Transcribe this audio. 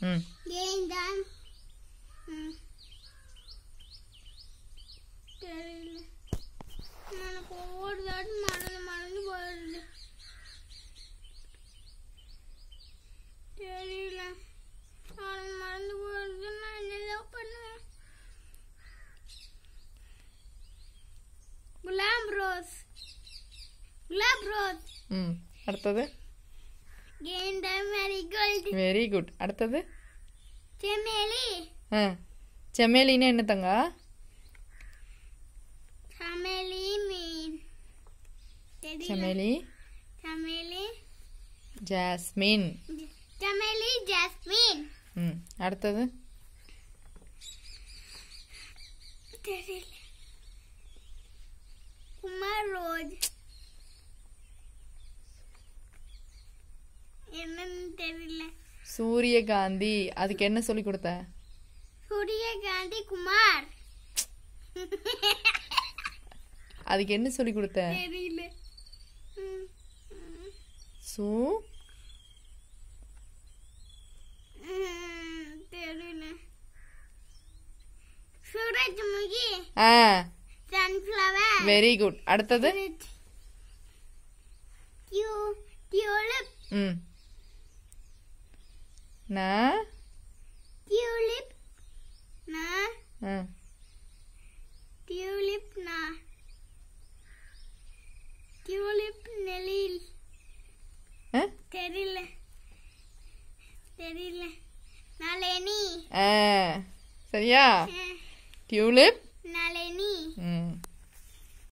ம் கேந்தான் தெரியல எனக்கு ஒவ்வொரு தாட்டி மறந்து போயிடுது தெரியல மறந்து போயிடுது நான் என்னெல்லாம் பண்ணுவேன் குலாப் ரோஸ் ம் அடுத்தது கேண்டா மேரிகோல்ட் வெரி குட் அடுத்தது செமேலி செமேலின்னா என்ன தங்கா செமேலி மீன் செமேலி செமேலி ஜாஸ்மின் ஜாஸ்மின் ம் அடுத்தது தெரியல குமார் ரோஸ் என்னன்னு தெரியல சூரியகாந்தி அதுக்கு என்ன சொல்லி கொடுத்த சூரியகாந்தி குமார் அதுக்கு என்ன சொல்லி கொடுத்த தெரியல சூ தெரியல சூரஜ்முகி சன்ஃப்ளவர் வெரி குட் அடுத்தது டியூலிப் ம் நா டியூலிப் நா ம் டியூலிப் நா டியூலிப் நெலில் தெரியல தெரியல நாளேனி சரியா டியூலிப்